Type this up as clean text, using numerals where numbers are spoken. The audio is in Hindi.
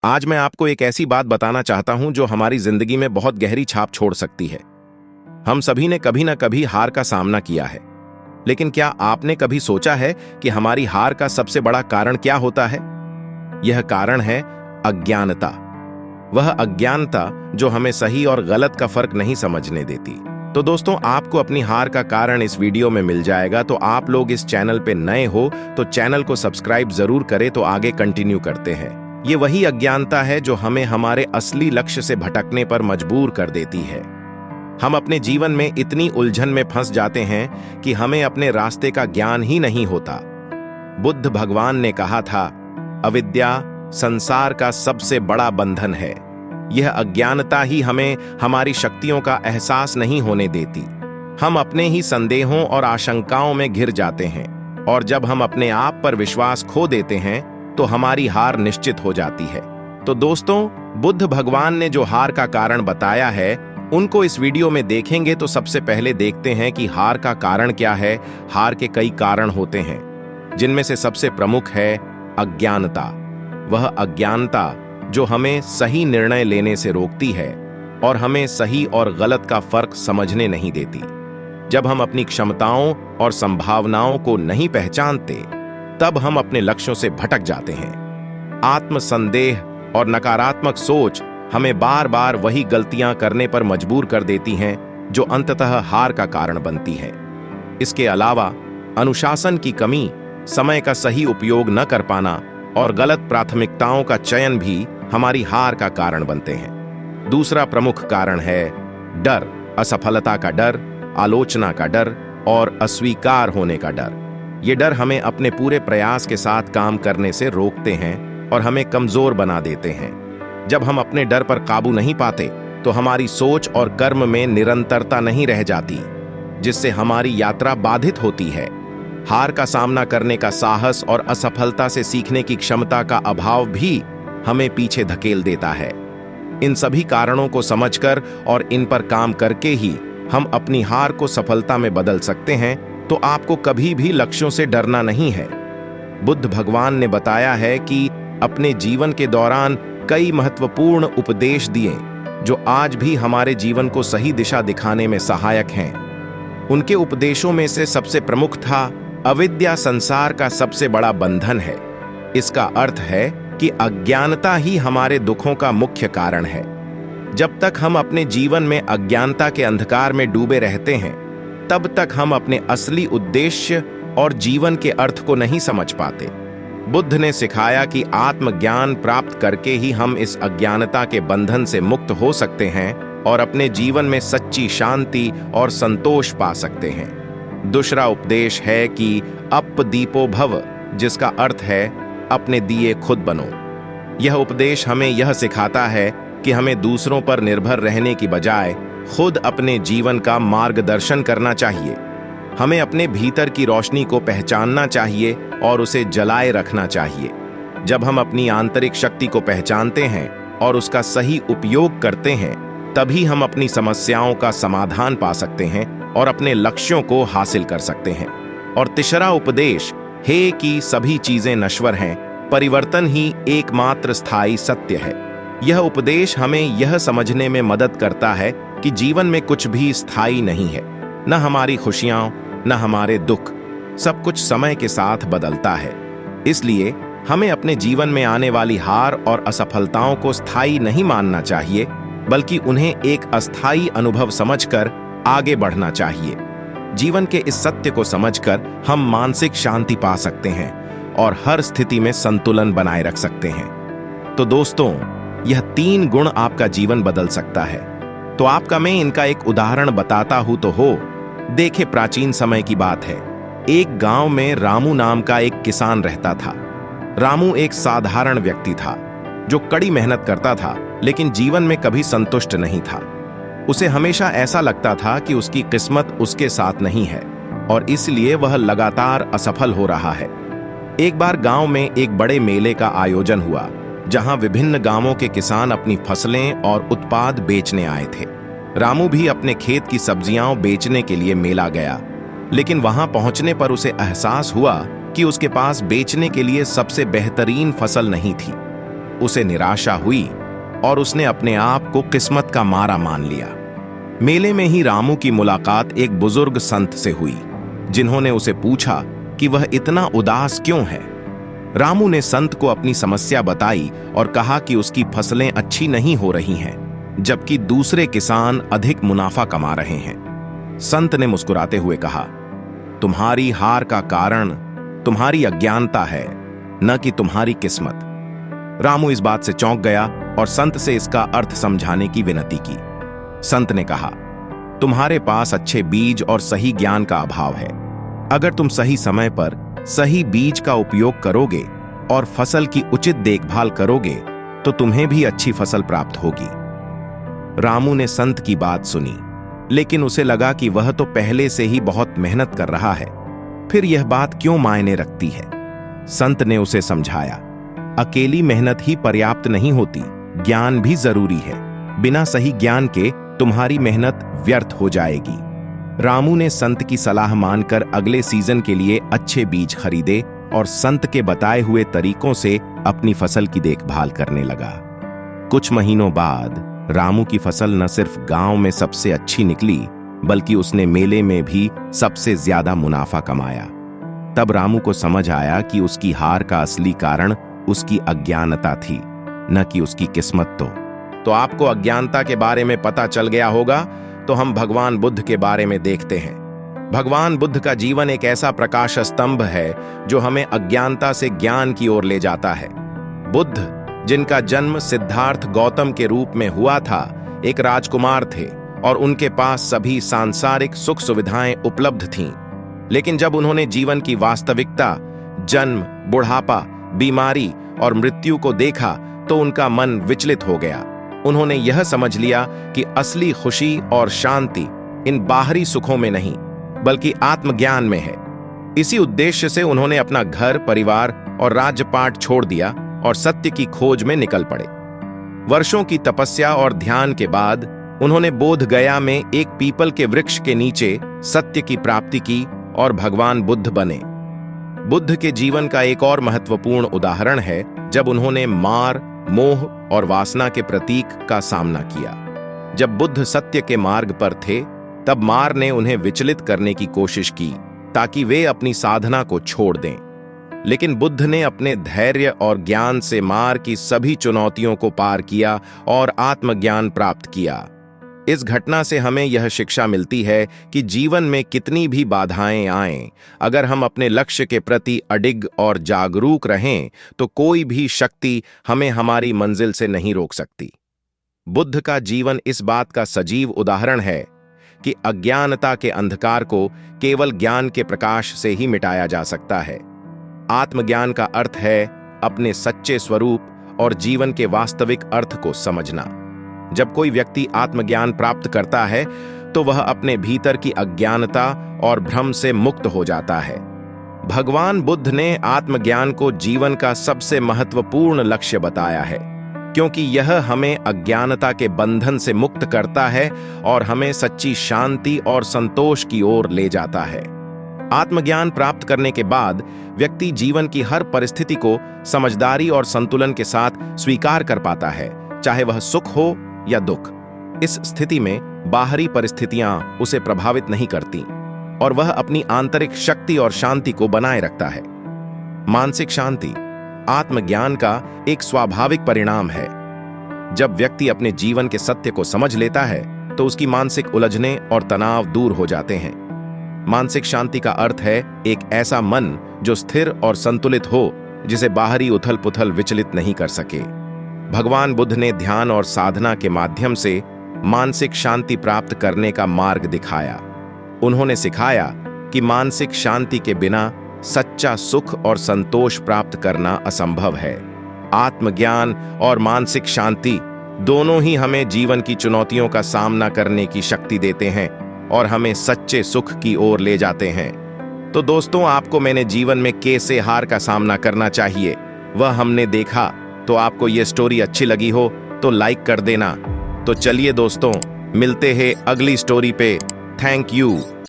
आज मैं आपको एक ऐसी बात बताना चाहता हूं जो हमारी जिंदगी में बहुत गहरी छाप छोड़ सकती है। हम सभी ने कभी ना कभी हार का सामना किया है, लेकिन क्या आपने कभी सोचा है कि हमारी हार का सबसे बड़ा कारण क्या होता है? यह कारण है अज्ञानता। वह अज्ञानता जो हमें सही और गलत का फर्क नहीं समझने देती। तो दोस्तों, आपको अपनी हार का कारण इस वीडियो में मिल जाएगा। तो आप लोग इस चैनल पे नए हो तो चैनल को सब्सक्राइब जरूर करें। तो आगे कंटिन्यू करते हैं। ये वही अज्ञानता है जो हमें हमारे असली लक्ष्य से भटकने पर मजबूर कर देती है। हम अपने जीवन में इतनी उलझन में फंस जाते हैं कि हमें अपने रास्ते का ज्ञान ही नहीं होता। बुद्ध भगवान ने कहा था, अविद्या संसार का सबसे बड़ा बंधन है। यह अज्ञानता ही हमें हमारी शक्तियों का एहसास नहीं होने देती। हम अपने ही संदेहों और आशंकाओं में घिर जाते हैं, और जब हम अपने आप पर विश्वास खो देते हैं तो हमारी हार निश्चित हो जाती है। तो दोस्तों, बुद्ध भगवान ने जो हार का कारण बताया है, उनको इस वीडियो में देखेंगे। तो सबसे पहले देखते हैं कि हार का कारण क्या है। हार के कई कारण होते हैं, जिनमें से सबसे प्रमुख है अज्ञानता। वह अज्ञानता जो हमें सही निर्णय लेने से रोकती है और हमें सही और गलत का फर्क समझने नहीं देती। जब हम अपनी क्षमताओं और संभावनाओं को नहीं पहचानते, तब हम अपने लक्ष्यों से भटक जाते हैं। आत्मसंदेह और नकारात्मक सोच हमें बार बार वही गलतियां करने पर मजबूर कर देती हैं, जो अंततः हार का कारण बनती है। इसके अलावा अनुशासन की कमी, समय का सही उपयोग न कर पाना और गलत प्राथमिकताओं का चयन भी हमारी हार का कारण बनते हैं। दूसरा प्रमुख कारण है डर। असफलता का डर, आलोचना का डर और अस्वीकार होने का डर। ये डर हमें अपने पूरे प्रयास के साथ काम करने से रोकते हैं और हमें कमजोर बना देते हैं। जब हम अपने डर पर काबू नहीं पाते तो हमारी सोच और कर्म में निरंतरता नहीं रह जाती, जिससे हमारी यात्रा बाधित होती है। हार का सामना करने का साहस और असफलता से सीखने की क्षमता का अभाव भी हमें पीछे धकेल देता है। इन सभी कारणों को समझकर और इन पर काम करके ही हम अपनी हार को सफलता में बदल सकते हैं। तो आपको कभी भी लक्ष्यों से डरना नहीं है। बुद्ध भगवान ने बताया है कि अपने जीवन के दौरान कई महत्वपूर्ण उपदेश दिए, जो आज भी हमारे जीवन को सही दिशा दिखाने में सहायक हैं। उनके उपदेशों में से सबसे प्रमुख था, अविद्या संसार का सबसे बड़ा बंधन है। इसका अर्थ है कि अज्ञानता ही हमारे दुखों का मुख्य कारण है। जब तक हम अपने जीवन में अज्ञानता के अंधकार में डूबे रहते हैं, तब तक हम अपने असली उद्देश्य और जीवन के अर्थ को नहीं समझ पाते। बुद्ध ने सिखाया कि आत्मज्ञान प्राप्त करके ही हम इस अज्ञानता के बंधन से मुक्त हो सकते हैं और अपने जीवन में सच्ची शांति और संतोष पा सकते हैं। दूसरा उपदेश है कि अपदीपो भव, जिसका अर्थ है अपने दिए खुद बनो। यह उपदेश हमें यह सिखाता है कि हमें दूसरों पर निर्भर रहने की बजाय खुद अपने जीवन का मार्गदर्शन करना चाहिए। हमें अपने भीतर की रोशनी को पहचानना चाहिए और उसे जलाए रखना चाहिए। जब हम अपनी आंतरिक शक्ति को पहचानते हैं और उसका सही उपयोग करते हैं, तभी हम अपनी समस्याओं का समाधान पा सकते हैं और अपने लक्ष्यों को हासिल कर सकते हैं। और तीसरा उपदेश है कि सभी चीजें नश्वर हैं, परिवर्तन ही एकमात्र स्थायी सत्य है। यह उपदेश हमें यह समझने में मदद करता है कि जीवन में कुछ भी स्थायी नहीं है। न हमारी खुशियां, न हमारे दुख, सब कुछ समय के साथ बदलता है। इसलिए हमें अपने जीवन में आने वाली हार और असफलताओं को स्थायी नहीं मानना चाहिए, बल्कि उन्हें एक अस्थायी अनुभव समझकर आगे बढ़ना चाहिए। जीवन के इस सत्य को समझकर हम मानसिक शांति पा सकते हैं और हर स्थिति में संतुलन बनाए रख सकते हैं। तो दोस्तों, यह 3 गुण आपका जीवन बदल सकता है। तो आपका मैं इनका एक उदाहरण बताता हूं तो हो। देखे, प्राचीन समय की बात है। एक गांव में रामू नाम का एक किसान रहता था। रामू एक साधारण व्यक्ति था जो कड़ी मेहनत करता था, लेकिन जीवन में कभी संतुष्ट नहीं था। उसे हमेशा ऐसा लगता था कि उसकी किस्मत उसके साथ नहीं है और इसलिए वह लगातार असफल हो रहा है। एक बार गांव में एक बड़े मेले का आयोजन हुआ, जहां विभिन्न गांवों के किसान अपनी फसलें और उत्पाद बेचने आए थे। रामू भी अपने खेत की सब्जियां बेचने के लिए मेला गया, लेकिन वहां पहुंचने पर उसे एहसास हुआ कि उसके पास बेचने के लिए सबसे बेहतरीन फसल नहीं थी। उसे निराशा हुई और उसने अपने आप को किस्मत का मारा मान लिया। मेले में ही रामू की मुलाकात एक बुजुर्ग संत से हुई, जिन्होंने उसे पूछा कि वह इतना उदास क्यों है। रामू ने संत को अपनी समस्या बताई और कहा कि उसकी फसलें अच्छी नहीं हो रही हैं, जबकि दूसरे किसान अधिक मुनाफा कमा रहे हैं। संत ने मुस्कुराते हुए कहा, तुम्हारी हार का कारण तुम्हारी अज्ञानता है, न कि तुम्हारी किस्मत। रामू इस बात से चौंक गया और संत से इसका अर्थ समझाने की विनती की। संत ने कहा, तुम्हारे पास अच्छे बीज और सही ज्ञान का अभाव है। अगर तुम सही समय पर सही बीज का उपयोग करोगे और फसल की उचित देखभाल करोगे तो तुम्हें भी अच्छी फसल प्राप्त होगी। रामू ने संत की बात सुनी, लेकिन उसे लगा कि वह तो पहले से ही बहुत मेहनत कर रहा है, फिर यह बात क्यों मायने रखती है। संत ने उसे समझाया, अकेली मेहनत ही पर्याप्त नहीं होती, ज्ञान भी जरूरी है। बिना सही ज्ञान के तुम्हारी मेहनत व्यर्थ हो जाएगी। रामू ने संत की सलाह मानकर अगले सीजन के लिए अच्छे बीज खरीदे और संत के बताए हुए तरीकों से अपनी फसल की देखभाल करने लगा। कुछ महीनों बाद रामू की फसल न सिर्फ गांव में सबसे अच्छी निकली, बल्कि उसने मेले में भी सबसे ज्यादा मुनाफा कमाया। तब रामू को समझ आया कि उसकी हार का असली कारण उसकी अज्ञानता थी, न कि उसकी किस्मत। तो आपको अज्ञानता के बारे में पता चल गया होगा, तो हम भगवान बुद्ध के बारे में देखते हैं। भगवान बुद्ध का जीवन एक ऐसा प्रकाश स्तंभ है जो हमें अज्ञानता से ज्ञान की ओर ले जाता है। बुद्ध, जिनका जन्म सिद्धार्थ गौतम के रूप में हुआ था, एक राजकुमार थे और उनके पास सभी सांसारिक सुख सुविधाएं उपलब्ध थीं। लेकिन जब उन्होंने जीवन की वास्तविकता, जन्म, बुढ़ापा, बीमारी और मृत्यु को देखा तो उनका मन विचलित हो गया। उन्होंने यह समझ लिया कि असली खुशी और शांति इन बाहरी सुखों में नहीं, बल्कि आत्मज्ञान में है। इसी उद्देश्य से उन्होंने अपना घर, परिवार और राज्यपाट छोड़ दिया और सत्य की खोज में निकल पड़े। वर्षों की तपस्या और ध्यान के बाद उन्होंने बोध गया में एक पीपल के वृक्ष के नीचे सत्य की प्राप्ति की और भगवान बुद्ध बने। बुद्ध के जीवन का एक और महत्वपूर्ण उदाहरण है जब उन्होंने मार, मोह और वासना के प्रतीक का सामना किया। जब बुद्ध सत्य के मार्ग पर थे, तब मार ने उन्हें विचलित करने की कोशिश की ताकि वे अपनी साधना को छोड़ दें। लेकिन बुद्ध ने अपने धैर्य और ज्ञान से मार की सभी चुनौतियों को पार किया और आत्मज्ञान प्राप्त किया। इस घटना से हमें यह शिक्षा मिलती है कि जीवन में कितनी भी बाधाएं आएं, अगर हम अपने लक्ष्य के प्रति अडिग और जागरूक रहें तो कोई भी शक्ति हमें हमारी मंजिल से नहीं रोक सकती। बुद्ध का जीवन इस बात का सजीव उदाहरण है कि अज्ञानता के अंधकार को केवल ज्ञान के प्रकाश से ही मिटाया जा सकता है। आत्मज्ञान का अर्थ है अपने सच्चे स्वरूप और जीवन के वास्तविक अर्थ को समझना। जब कोई व्यक्ति आत्मज्ञान प्राप्त करता है तो वह अपने भीतर की अज्ञानता और भ्रम से मुक्त हो जाता है। भगवान बुद्ध ने आत्मज्ञान को जीवन का सबसे महत्वपूर्ण लक्ष्य बताया है, क्योंकि यह हमें अज्ञानता के बंधन से मुक्त करता है और हमें सच्ची शांति और संतोष की ओर ले जाता है। आत्मज्ञान प्राप्त करने के बाद व्यक्ति जीवन की हर परिस्थिति को समझदारी और संतुलन के साथ स्वीकार कर पाता है, चाहे वह सुख हो या दुख। इस स्थिति में बाहरी परिस्थितियां उसे प्रभावित नहीं करती और वह अपनी आंतरिक शक्ति और शांति को बनाए रखता है। मानसिक शांति आत्मज्ञान का एक स्वाभाविक परिणाम है। जब व्यक्ति अपने जीवन के सत्य को समझ लेता है तो उसकी मानसिक उलझने और तनाव दूर हो जाते हैं। मानसिक शांति का अर्थ है एक ऐसा मन जो स्थिर और संतुलित हो, जिसे बाहरी उथल पुथल विचलित नहीं कर सके। भगवान बुद्ध ने ध्यान और साधना के माध्यम से मानसिक शांति प्राप्त करने का मार्ग दिखाया। उन्होंने सिखाया कि मानसिक शांति के बिना सच्चा सुख और संतोष प्राप्त करना असंभव है। आत्मज्ञान और मानसिक शांति दोनों ही हमें जीवन की चुनौतियों का सामना करने की शक्ति देते हैं और हमें सच्चे सुख की ओर ले जाते हैं। तो दोस्तों, आपको मैंने जीवन में कैसे हार का सामना करना चाहिए वह हमने देखा। तो आपको ये स्टोरी अच्छी लगी हो तो लाइक कर देना। तो चलिए दोस्तों, मिलते हैं अगली स्टोरी पे। Thank you.